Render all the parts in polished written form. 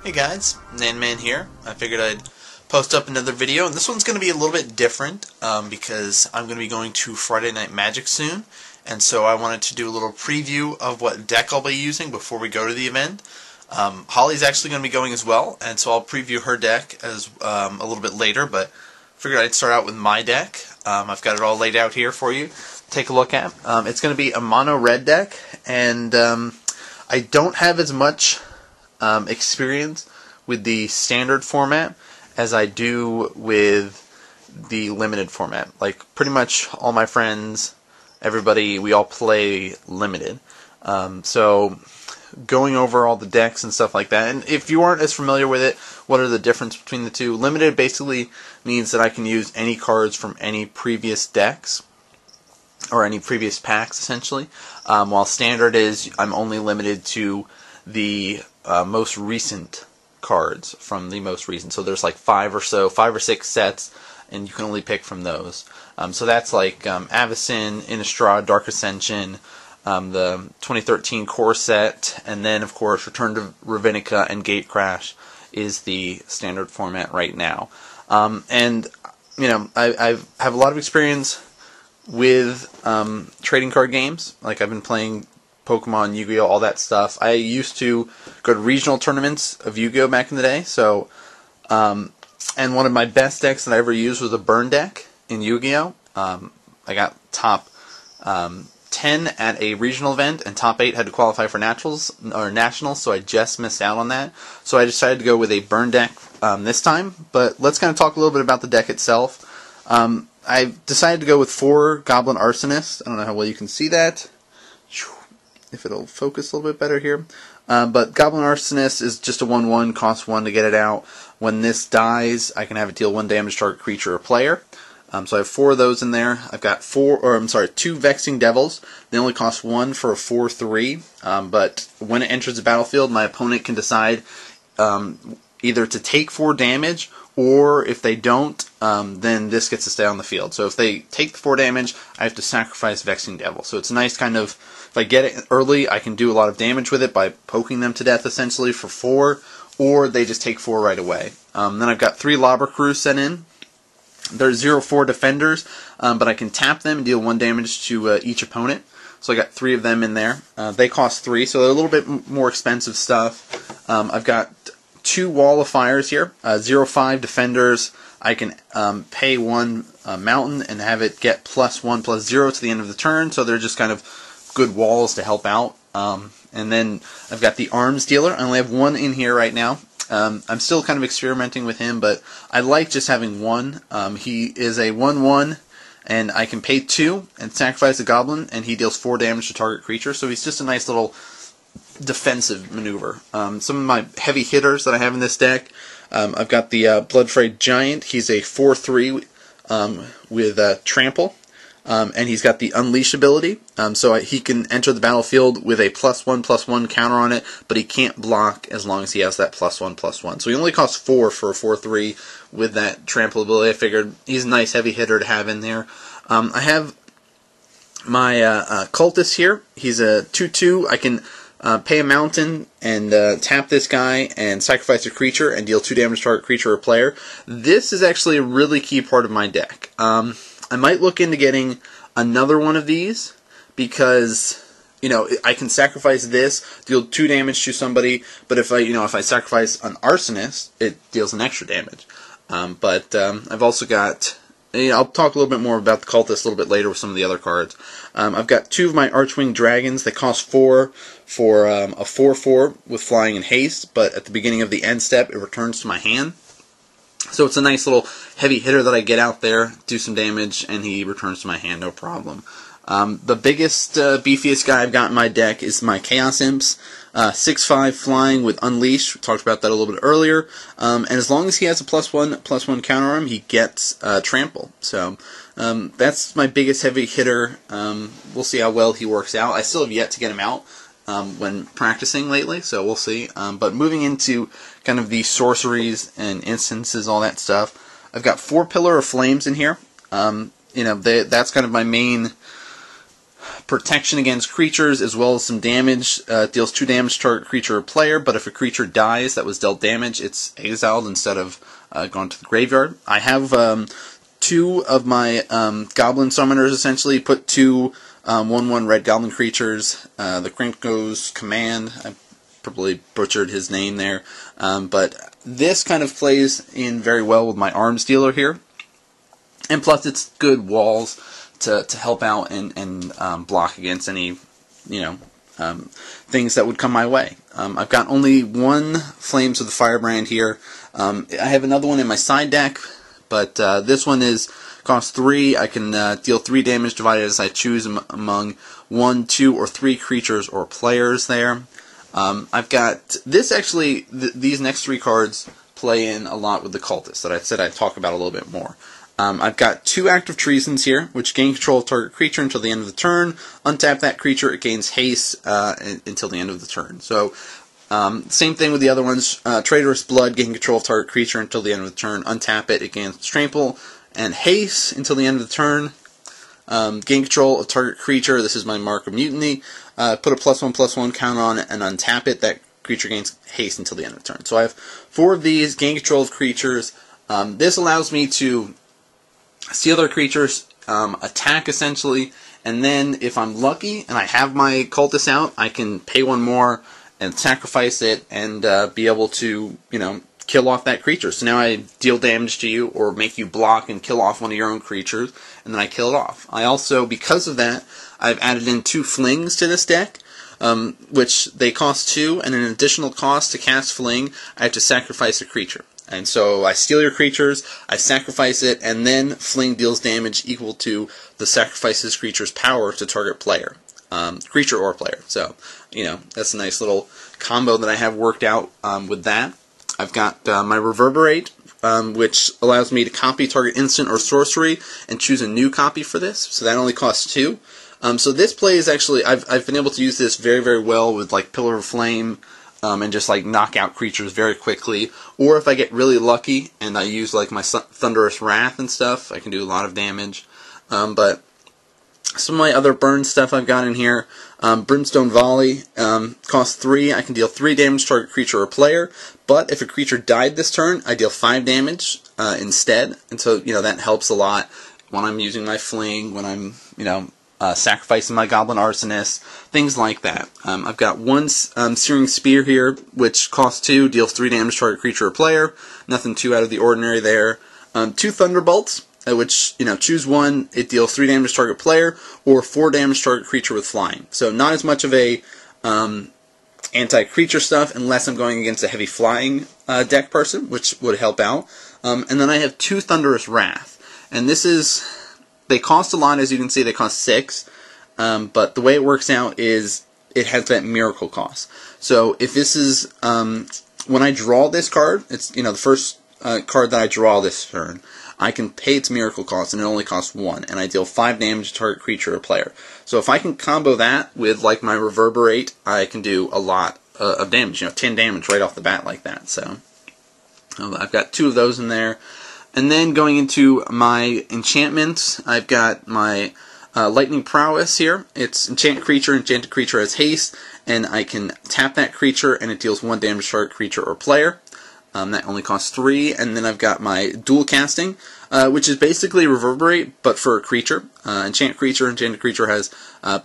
Hey guys, NanMan here. I figured I'd post up another video, and this one's going to be a little bit different because I'm going to be going to Friday Night Magic soon, and so I wanted to do a little preview of what deck I'll be using before we go to the event. Holly's actually going to be going as well, and so I'll preview her deck as a little bit later, but figured I'd start out with my deck. I've got it all laid out here for you. Take a look at. It's going to be a mono red deck, and I don't have as much experience with the standard format as I do with the limited format. Like, pretty much all my friends, everybody, we all play limited. So going over all the decks and stuff like that, and if you aren't as familiar with it, what are the difference between the two? Limited basically means that I can use any cards from any previous decks or any previous packs, essentially, while standard is I'm only limited to the most recent cards from the most recent. So there's like five or six sets, and you can only pick from those. So that's like Avacyn, Innistrad, Dark Ascension, the 2013 core set, and then of course Return to Ravnica and Gatecrash is the standard format right now. And you know, I have a lot of experience with trading card games. Like, I've been playing Pokemon, Yu-Gi-Oh, all that stuff. I used to go to regional tournaments of Yu-Gi-Oh back in the day. So, and one of my best decks that I ever used was a burn deck in Yu-Gi-Oh. I got top 10 at a regional event, and top 8 had to qualify for nationals, so I just missed out on that. So I decided to go with a burn deck this time. But let's kind of talk a little bit about the deck itself. I decided to go with 4 Goblin Arsonists. I don't know how well you can see that. If it'll focus a little bit better here. But Goblin Arsonist is just a 1/1, costs 1 to get it out. When this dies, I can have it deal 1 damage to target creature or player. So I have 4 of those in there. I've got 2 Vexing Devils. They only cost 1 for a 4/3. But when it enters the battlefield, my opponent can decide either to take 4 damage, or if they don't, then this gets to stay on the field. So if they take the 4 damage, I have to sacrifice Vexing Devil. So it's a nice kind of, if I get it early, I can do a lot of damage with it by poking them to death, essentially, for 4, or they just take 4 right away. Then I've got 3 Lobber Crew sent in. They're 0/4 defenders, but I can tap them and deal 1 damage to each opponent. So I got 3 of them in there. They cost 3, so they're a little bit more expensive stuff. I've got 2 Wall of Fires here, 0/5 defenders. I can pay 1 mountain and have it get +1/+0 to the end of the turn, so they're just kind of good walls to help out. And then I've got the Arms Dealer. I only have 1 in here right now. I'm still kind of experimenting with him, but I like just having 1. He is a 1/1, and I can pay 2 and sacrifice a Goblin, and he deals 4 damage to target creature, so he's just a nice little defensive maneuver. Some of my heavy hitters that I have in this deck, I've got the Bloodfrayed Giant. He's a 4/3 with Trample, and he's got the Unleash ability, so he can enter the battlefield with a +1/+1 counter on it, but he can't block as long as he has that +1/+1. So he only costs 4 for a 4/3 with that Trample ability. I figured he's a nice heavy hitter to have in there. I have my Cultist here. He's a 2/2. I can pay a mountain and tap this guy and sacrifice a creature and deal 2 damage to target creature or player. This is actually a really key part of my deck. I might look into getting another one of these because, you know, I can sacrifice this, deal 2 damage to somebody, but if I sacrifice an Arsonist, it deals an extra damage. But I've also got, I'll talk a little bit more about the Cultist a little bit later with some of the other cards. I've got 2 of my Archwing Dragons. They cost 4 for a 4/4 with flying and haste, but at the beginning of the end step, it returns to my hand. So it's a nice little heavy hitter that I get out there, do some damage, and he returns to my hand, no problem. The biggest, beefiest guy I've got in my deck is my Chaos Imps. 6/5 flying with Unleash. We talked about that a little bit earlier. And as long as he has a +1/+1 counter on him, he gets Trample. So that's my biggest heavy hitter. We'll see how well he works out. I still have yet to get him out when practicing lately, so we'll see. But moving into kind of the sorceries and instances, all that stuff, I've got 4 Pillar of Flames in here. That's kind of my main protection against creatures as well as some damage. Deals 2 damage to target creature or player, but if a creature dies that was dealt damage, it's exiled instead of going to the graveyard. I have 2 of my goblin summoners essentially. Put 2 1/1 red goblin creatures. The Krenko's Command, I probably butchered his name there, but this kind of plays in very well with my arms dealer here. And plus it's good walls to help out and block against any, things that would come my way. I've got only 1 Flames of the Firebrand here. I have another one in my side deck, but this one costs 3. I can deal 3 damage divided as I choose among 1, 2, or 3 creatures or players there. I've got this actually, these next 3 cards play in a lot with the Cultist that I said I'd talk about a little bit more. I've got 2 active treasons here, which gain control of target creature until the end of the turn. Untap that creature, it gains haste until the end of the turn. So, same thing with the other ones. Traitorous Blood, gain control of target creature until the end of the turn. Untap it, it gains trample and haste until the end of the turn. Gain control of target creature, this is my Mark of Mutiny. Put a +1/+1 count on it and untap it. That creature gains haste until the end of the turn. So I have 4 of these, gain control of creatures. This allows me to steal their creatures, attack essentially, and then if I'm lucky and I have my Cultist out, I can pay 1 more and sacrifice it and be able to, kill off that creature. So now I deal damage to you or make you block and kill off one of your own creatures, and then I kill it off. I also, because of that, I've added in 2 Flings to this deck, which they cost 2, and an additional cost to cast Fling, I have to sacrifice a creature. And so I steal your creatures, I sacrifice it, and then Fling deals damage equal to the sacrifice's creature's power to target player. Creature or player. So, that's a nice little combo that I have worked out with that. I've got my Reverberate, which allows me to copy target instant or sorcery and choose a new copy for this. So that only costs 2. So this play is actually, I've been able to use this very, very well with like Pillar of Flame, and just like knock out creatures very quickly. Or if I get really lucky and I use like my Thunderous Wrath and stuff, I can do a lot of damage. But some of my other burn stuff I've got in here, Brimstone Volley, costs 3. I can deal 3 damage to target creature or player, but if a creature died this turn, I deal 5 damage instead. And so, that helps a lot when I'm using my Fling, when I'm, sacrificing my Goblin Arsonist, things like that. I've got 1 Searing Spear here, which costs 2, deals 3 damage to target creature or player. Nothing too out of the ordinary there. 2 Thunderbolts, which, choose 1, it deals 3 damage to target player, or 4 damage to target creature with flying. So not as much of a anti-creature stuff, unless I'm going against a heavy flying deck person, which would help out. And then I have 2 Thunderous Wrath. And this is, they cost a lot, as you can see, they cost 6. But the way it works out is it has that miracle cost. So if this is, when I draw this card, it's, the first card that I draw this turn, I can pay its miracle cost, and it only costs 1, and I deal 5 damage to target creature or player. So if I can combo that with like my Reverberate, I can do a lot of damage, 10 damage right off the bat like that. So I've got 2 of those in there. And then going into my enchantments, I've got my Lightning Prowess here. It's enchanted creature has haste, and I can tap that creature and it deals 1 damage to target creature or player. That only costs 3, and then I've got my Dual Casting, which is basically Reverberate, but for a creature. Enchanted creature has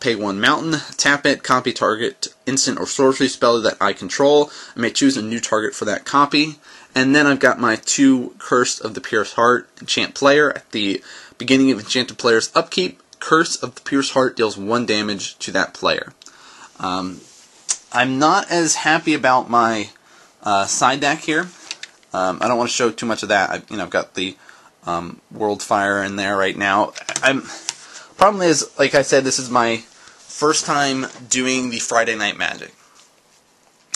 pay 1 mountain, tap it, copy target instant or sorcery spell that I control. I may choose a new target for that copy. And then I've got my 2 Curse of the Pierced Heart, enchant player. At the beginning of enchanted player's upkeep, Curse of the Pierced Heart deals 1 damage to that player. I'm not as happy about my side deck here. I don't want to show too much of that. I've got the World Fire in there right now. Problem is, like I said, this is my first time doing the Friday Night Magic.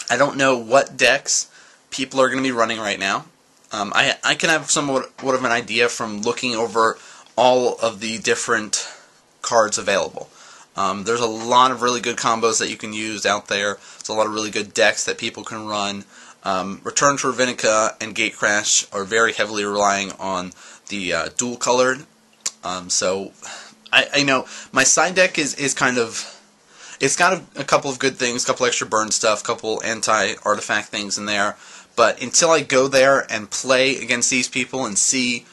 I don't know what decks people are going to be running right now. I can have somewhat of an idea from looking over all of the different cards available. There's a lot of really good combos that you can use out there. There's a lot of really good decks that people can run. Return to Ravnica and Gatecrash are very heavily relying on the dual colored. So I know my side deck is kind of, it's got a couple of good things, a couple extra burn stuff, a couple anti-artifact things in there, but until I go there and play against these people and see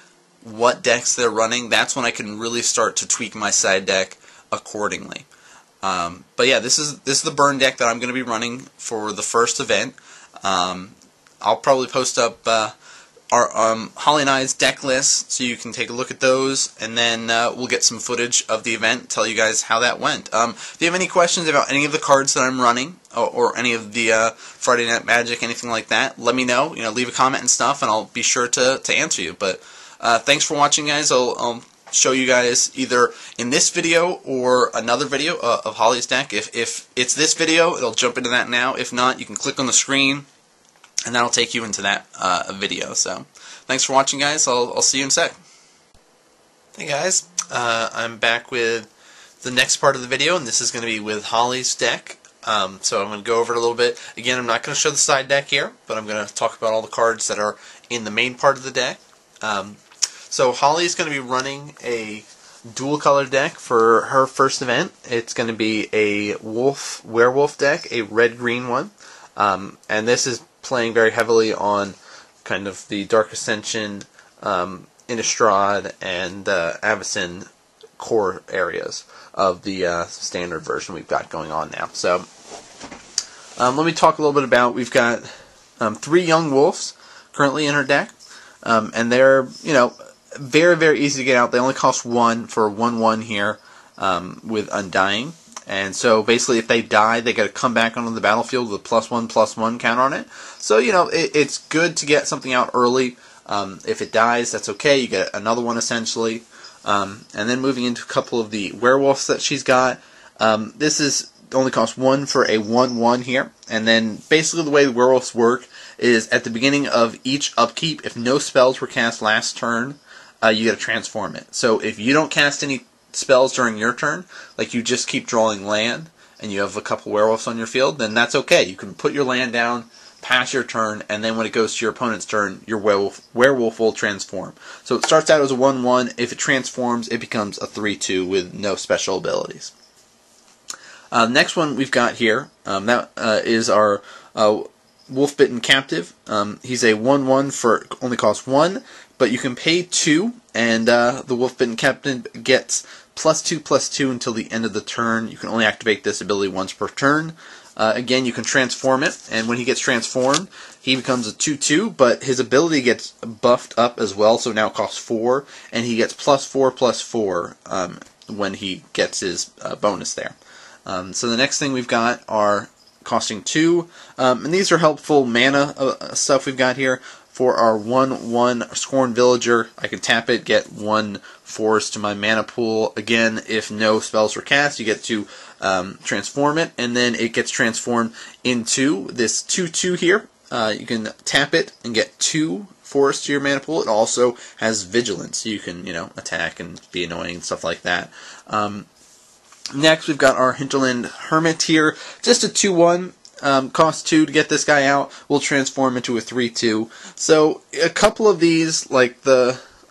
what decks they're running, that's when I can really start to tweak my side deck accordingly. But yeah, this is the burn deck that I'm going to be running for the first event. I'll probably post up our Holly and I's deck list so you can take a look at those, and then we'll get some footage of the event, tell you guys how that went. If you have any questions about any of the cards that I'm running, or any of the Friday Night Magic, anything like that, let me know. Leave a comment and stuff, and I'll be sure to answer you. But thanks for watching, guys. I'll show you guys either in this video or another video of Holly's deck. If it's this video, it'll jump into that now. If not, you can click on the screen, and that'll take you into that video. So, thanks for watching, guys. I'll see you in a sec. Hey guys, I'm back with the next part of the video, and this is going to be with Holly's deck. So I'm going to go over it a little bit. Again, I'm not going to show the side deck here, but I'm going to talk about all the cards that are in the main part of the deck. So Holly's going to be running a dual color deck for her first event. It's going to be a werewolf deck, a red-green one, and this is playing very heavily on kind of the Dark Ascension, Innistrad, and Avacyn core areas of the standard version we've got going on now. So let me talk a little bit about, we've got 3 young wolves currently in her deck, and they're, very, very easy to get out. They only cost 1 for 1/1 here with Undying. And so basically if they die, they got to come back onto the battlefield with a +1/+1 counter on it. So, it's good to get something out early. If it dies, that's okay. You get another one essentially. And then moving into a couple of the werewolves that she's got. This is only costs 1 for a 1/1 here. And then basically the way the werewolves work is at the beginning of each upkeep, if no spells were cast last turn, you got to transform it. So if you don't cast any spells during your turn, like you just keep drawing land, and you have a couple werewolves on your field, then that's okay. You can put your land down, pass your turn, and then when it goes to your opponent's turn, your werewolf will transform. So it starts out as a 1/1. If it transforms, it becomes a 3/2 with no special abilities. Next one we've got here, that is our Wolf-Bitten Captive. He's a 1/1 for only costs 1, but you can pay 2, and the Wolf-Bitten Captive gets +2/+2 until the end of the turn. You can only activate this ability once per turn. Again, you can transform it, and when he gets transformed, he becomes a 2/2, but his ability gets buffed up as well, so now it costs 4, and he gets +4/+4 when he gets his bonus there. So the next thing we've got are costing 2, and these are helpful mana stuff we've got here. For our 1/1 Scorn Villager, I can tap it, get 1 force to my mana pool. Again, if no spells were cast, you get to transform it, and then it gets transformed into this 2/2 here. You can tap it and get 2 force to your mana pool. It also has Vigilance, so you can, attack and be annoying and stuff like that. Next, we've got our Hinterland Hermit here. Just a 2/1. Cost 2 to get this guy out. Will transform into a 3/2. So a couple of these, like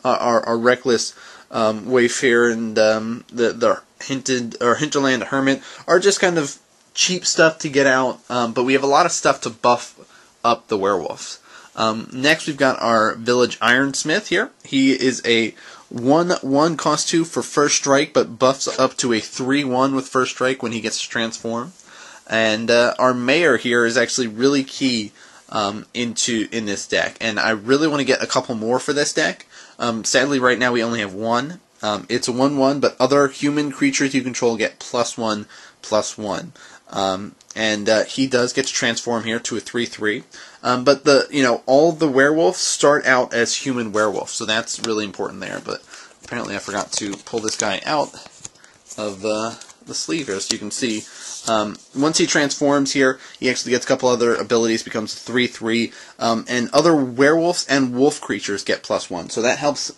our Reckless Wayfarer and the Hinterland Hermit, are just kind of cheap stuff to get out. But we have a lot of stuff to buff up the werewolves. Next, we've got our Village Ironsmith here. He is a 1/1 cost 2 for first strike, but buffs up to a 3/1 with first strike when he gets to transform. And our Mayor here is actually really key in this deck, and I really want to get a couple more for this deck. Sadly, right now we only have 1. It's a 1/1, but other human creatures you control get +1/+1. And he does get to transform here to a 3/3. But all the werewolves start out as human werewolves, so that's really important there. But apparently I forgot to pull this guy out of the sleeve here, so you can see. Once he transforms here, he actually gets a couple other abilities, becomes 3/3, and other werewolves and wolf creatures get +1. So that helps,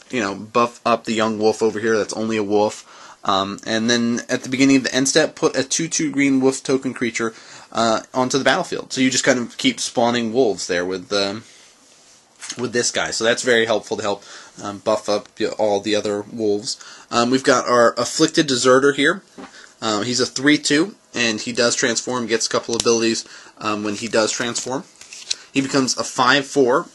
buff up the young wolf over here. That's only a wolf. And then at the beginning of the end step, put a 2/2 green wolf token creature onto the battlefield. So you just kind of keep spawning wolves there with with this guy. So that's very helpful to help buff up all the other wolves. We've got our Afflicted Deserter here. He's a 3/2, and he does transform, gets a couple abilities when he does transform. He becomes a 5/4,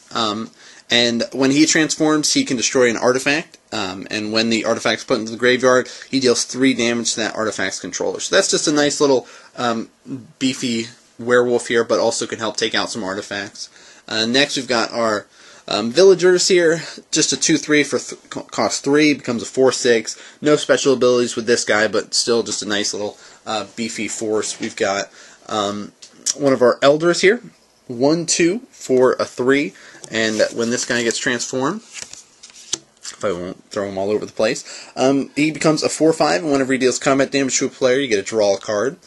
and when he transforms, he can destroy an artifact, and when the artifact's put into the graveyard, he deals 3 damage to that artifact's controller. So that's just a nice little beefy werewolf here, but also can help take out some artifacts. Next, we've got our villagers here, just a 2/3 for cost 3, becomes a 4/6. No special abilities with this guy, but still just a nice little beefy force. We've got one of our elders here, 1/2 for a 3, and when this guy gets transformed, if I won't throw him all over the place, he becomes a 4/5, and whenever he deals combat damage to a player, you get to draw a card.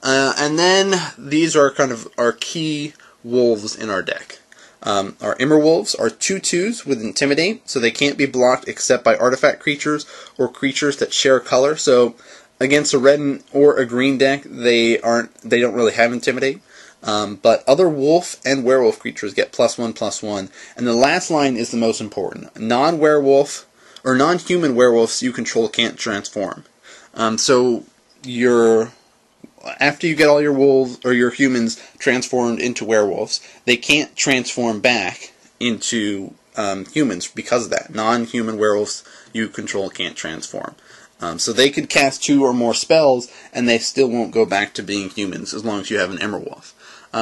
And then these are kind of our key wolves in our deck. Our Immer Wolves are 2/2s with Intimidate, so they can't be blocked except by artifact creatures or creatures that share color. So against a red or a green deck, they don't really have Intimidate. But other wolf and werewolf creatures get +1/+1. And the last line is the most important. Non-werewolf or non-human werewolves you control can't transform. So after you get all your wolves or your humans transformed into werewolves, they can't transform back into humans because of that. Non-human werewolves you control can't transform. So they could cast 2 or more spells, and they still won't go back to being humans as long as you have an Emberwolf.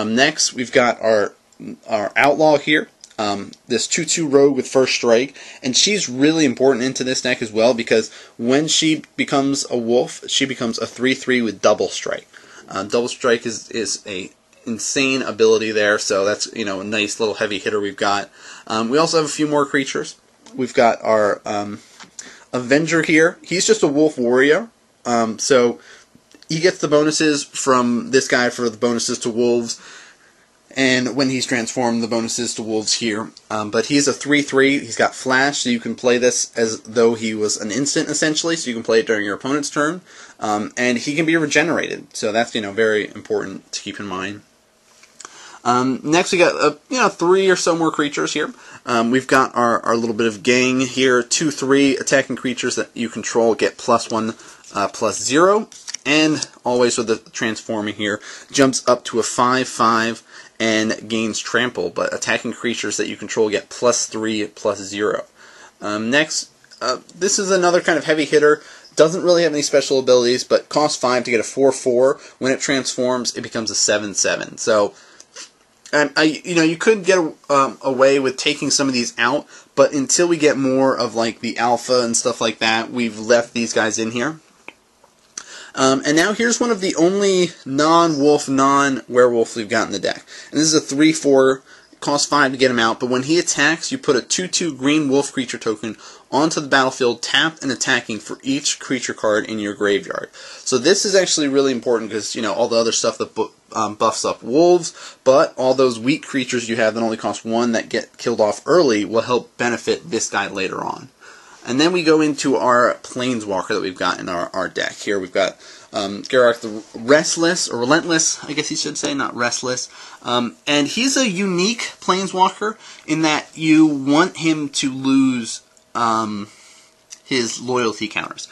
Next, we've got our Outlaw here. This 2/2 rogue with First Strike, and she's really important into this deck as well because when she becomes a wolf, she becomes a 3/3 with Double Strike. Double Strike is a insane ability there, so that's a nice little heavy hitter we've got. We also have a few more creatures. We've got our Avenger here. He's just a wolf warrior, so he gets the bonuses from this guy for the bonuses to wolves. And when he's transformed, the bonuses to wolves here. But he's a 3/3. He's got flash, so you can play this as though he was an instant, essentially. So you can play it during your opponent's turn. And he can be regenerated. So that's very important to keep in mind. Next, we got 3 or so more creatures here. We've got our little bit of gang here. 2/3 attacking creatures that you control get +1/+0. And always with the transforming here, jumps up to a 5/5 and gains trample, but attacking creatures that you control get +3/+0. Next, this is another kind of heavy hitter. Doesn't really have any special abilities, but costs 5 to get a 4/4. When it transforms, it becomes a 7/7. So, you could get away with taking some of these out, but until we get more of like the alpha and stuff like that, we've left these guys in here. And now here's one of the only non-wolf, non-werewolf we've got in the deck. And this is a 3/4, costs 5 to get him out, but when he attacks, you put a 2/2 green wolf creature token onto the battlefield, tapped and attacking for each creature card in your graveyard. So this is actually really important because, all the other stuff that buffs up wolves, but all those weak creatures you have that only cost 1 that get killed off early will help benefit this guy later on. And then we go into our Planeswalker that we've got in our deck. Here we've got Garrock the Restless, or Relentless, I guess you should say, not Restless. And he's a unique Planeswalker in that you want him to lose his loyalty counters.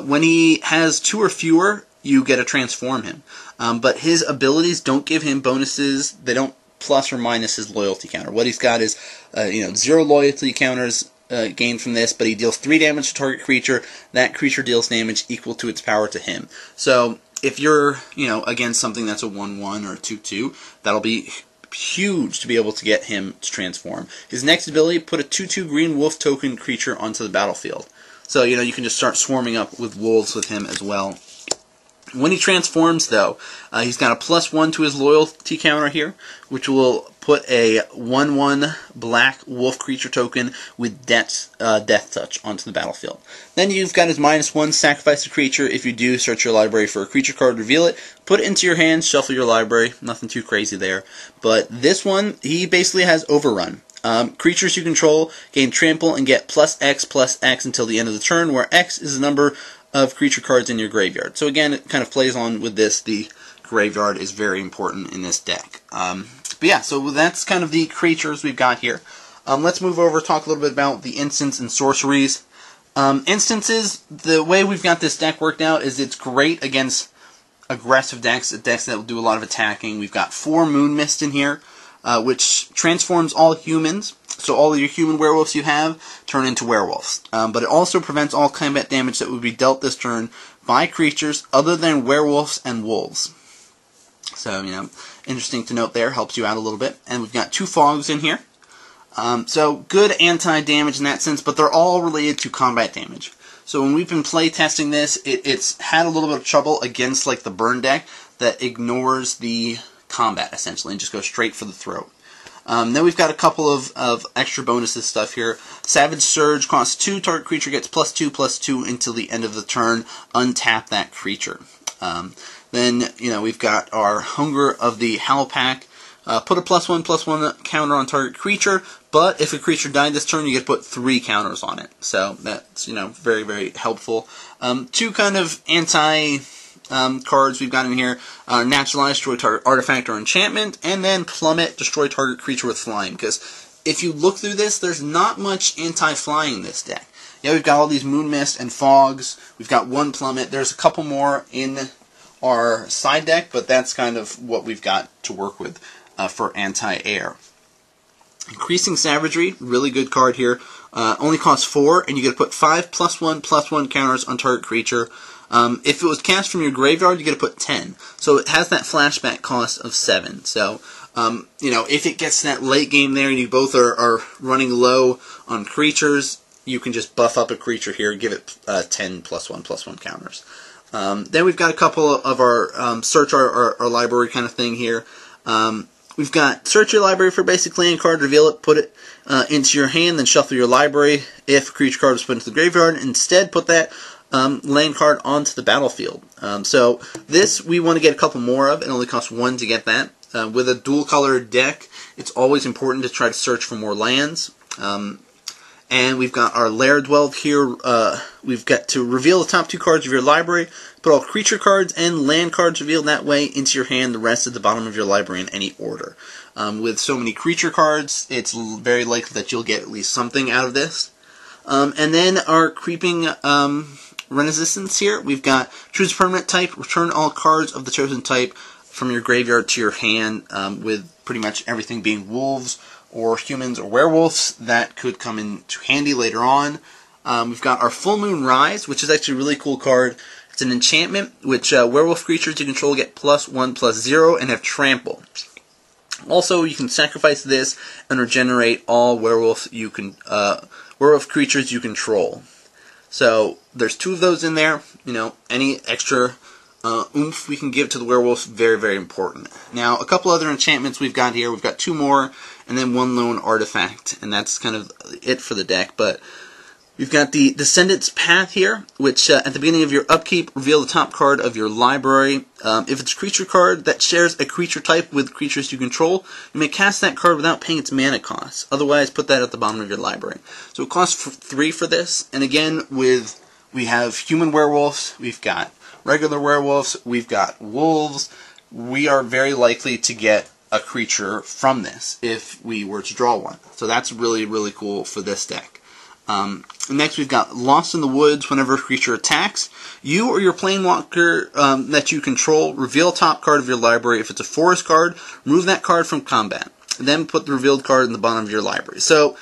When he has 2 or fewer, you get to transform him. But his abilities don't give him bonuses. They don't plus or minus his loyalty counter. What he's got is 0 loyalty counters gained from this, but he deals 3 damage to target creature. That creature deals damage equal to its power to him. So if you're, against something that's a 1/1 or a 2/2, that'll be huge to be able to get him to transform. His next ability, put a 2/2 green wolf token creature onto the battlefield. So, you can just start swarming up with wolves with him as well. When he transforms, though, he's got a +1 to his loyalty counter here, which will put a 1/1 black wolf creature token with Death Touch onto the battlefield. Then you've got his -1, sacrifice a creature. If you do, search your library for a creature card, reveal it, put it into your hand, shuffle your library. Nothing too crazy there. But this one, he basically has Overrun. Creatures you control gain trample and get +X/+X until the end of the turn, where X is the number of creature cards in your graveyard. So again, it kind of plays on with this. The graveyard is very important in this deck. But yeah, so that's kind of the creatures we've got here. Let's move over, talk a little bit about the instants and sorceries. Instances, the way we've got this deck worked out is it's great against aggressive decks that will do a lot of attacking. We've got 4 Moon Mist in here, which transforms all humans. So all of your human werewolves you have turn into werewolves. But it also prevents all combat damage that would be dealt this turn by creatures other than werewolves and wolves. So, interesting to note there. Helps you out a little bit. And we've got 2 fogs in here. So good anti-damage in that sense, but they're all related to combat damage. So when we've been play testing this, it's had a little bit of trouble against like the burn deck that ignores the combat essentially and just goes straight for the throat. Then we've got a couple of extra bonuses stuff here. Savage Surge costs 2. Target creature gets +2/+2 until the end of the turn. Untap that creature. Then we've got our Hunger of the Howl Pack. Put a +1/+1 counter on target creature, but if a creature died this turn, you get to put 3 counters on it. So that's very, very helpful. 2 kind of anti cards we've got in here: Naturalize, destroy target artifact or enchantment, and then Plummet, destroy target creature with flying. Because if you look through this, there's not much anti-flying in this deck. Yeah, we've got all these Moon Mist and Fogs. We've got 1 Plummet. There's a couple more in our side deck, but that's kind of what we've got to work with for anti-air. Increasing Savagery, really good card here. Only costs 4, and you get to put 5 +1/+1 counters on target creature. If it was cast from your graveyard, you get to put 10. So it has that flashback cost of 7. So, if it gets to that late game there and you both are running low on creatures, you can just buff up a creature here and give it 10 +1/+1 counters. Then we've got a couple of our search our library kind of thing here. We've got search your library for basic land card, reveal it, put it into your hand, then shuffle your library. If a creature card was put into the graveyard, instead put that land card onto the battlefield. So this we want to get a couple more of. It only costs 1 to get that. With a dual colored deck, it's always important to try to search for more lands. And we've got our Lair Dwell here. We've got to reveal the top 2 cards of your library, put all creature cards and land cards revealed that way into your hand, the rest at the bottom of your library in any order. With so many creature cards, it's very likely that you'll get at least something out of this. And then our Creeping Resistance here. We've got choose a permanent type, return all cards of the chosen type from your graveyard to your hand, with pretty much everything being wolves or humans or werewolves. That could come into handy later on. We've got our Full Moon Rise, which is actually a really cool card. It's an enchantment, which werewolf creatures you control get +1/+0 and have trample. Also, you can sacrifice this and regenerate all werewolf creatures you control. So there's 2 of those in there. Any extra oomph we can give to the werewolves, very, very important. Now, a couple other enchantments we've got here. We've got 2 more, and then 1 lone artifact, and that's kind of it for the deck. But we've got the Descendant's Path here, which at the beginning of your upkeep, reveal the top card of your library. If it's a creature card that shares a creature type with creatures you control, you may cast that card without paying its mana cost. Otherwise, put that at the bottom of your library. So it costs 3 for this, and again, we have human werewolves, we've got regular werewolves, we've got wolves. We are very likely to get a creature from this if we were to draw one. So that's really, really cool for this deck. Next, we've got Lost in the Woods. Whenever a creature attacks, you or your planeswalker that you control reveal top card of your library. If it's a forest card, remove that card from combat. Then put the revealed card in the bottom of your library. So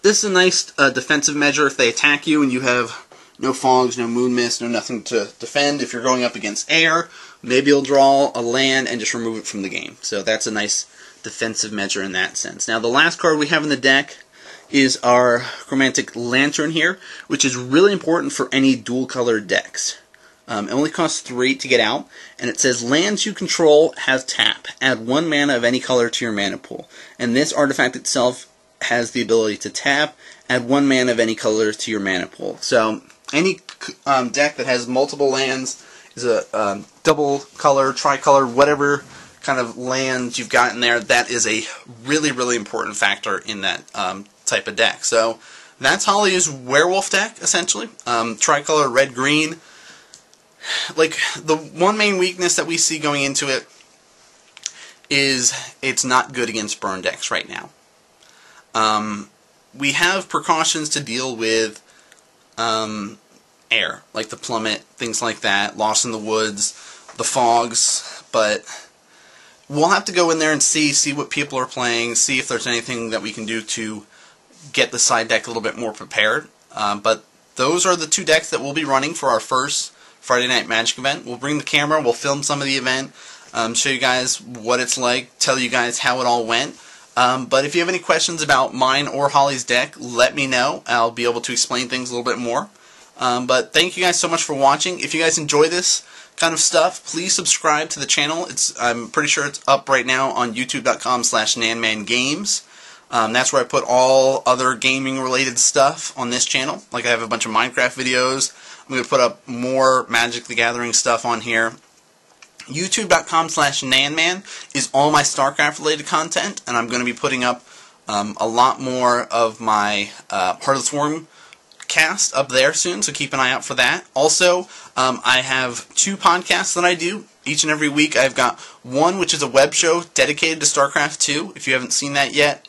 this is a nice defensive measure if they attack you and you have no fogs, no moon mist, no nothing to defend. If you're going up against air, maybe you'll draw a land and just remove it from the game. So that's a nice defensive measure in that sense. Now the last card we have in the deck is our Chromatic Lantern here, which is really important for any dual-colored decks. It only costs 3 to get out, and it says lands you control have tap. Add 1 mana of any color to your mana pool. And this artifact itself has the ability to tap, add 1 mana of any color to your mana pool. So any deck that has multiple lands is a double color, tricolor, whatever kind of lands you've got in there, that is a really, really important factor in that type of deck. So that's Holly's werewolf deck, essentially. Tricolor, red, green. Like, the one main weakness that we see going into it is it's not good against burn decks right now. We have precautions to deal with air, like the plummet, things like that, lost in the woods, the fogs, but we'll have to go in there and see what people are playing, see if there's anything that we can do to get the side deck a little bit more prepared. But those are the two decks that we'll be running for our first Friday Night Magic event. We'll bring the camera, we'll film some of the event, show you guys what it's like, tell you guys how it all went. But if you have any questions about mine or Holly's deck, let me know. I'll be able to explain things a little bit more. But thank you guys so much for watching. If you guys enjoy this kind of stuff, please subscribe to the channel. I'm pretty sure it's up right now on youtube.com/NanManGames. That's where I put all other gaming related stuff on this channel. Like I have a bunch of Minecraft videos. I'm going to put up more Magic the Gathering stuff on here. youtube.com/NanMan is all my StarCraft related content, and I'm going to be putting up a lot more of my Heart of the Swarm cast up there soon, so keep an eye out for that. Also, I have 2 podcasts that I do each and every week. I've got one which is a web show dedicated to StarCraft 2. If you haven't seen that yet,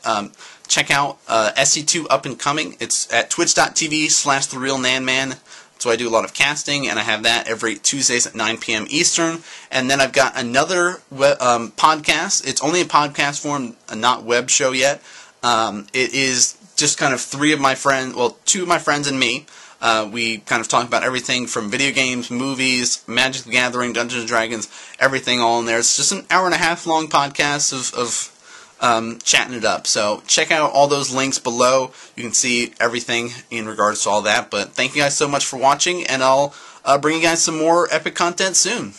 check out SC2 Up and Coming. It's at twitch.tv/TheRealNanMan. So I do a lot of casting, and I have that every Tuesdays at 9 p.m. Eastern. And then I've got another podcast. It's only in podcast form, not web show yet. It is just kind of 3 of my friends, well, 2 of my friends and me. We kind of talk about everything from video games, movies, Magic the Gathering, Dungeons & Dragons, everything all in there. It's just an hour-and-a-half long podcast of chatting it up. So check out all those links below. You can see everything in regards to all that. But thank you guys so much for watching, and I'll bring you guys some more epic content soon.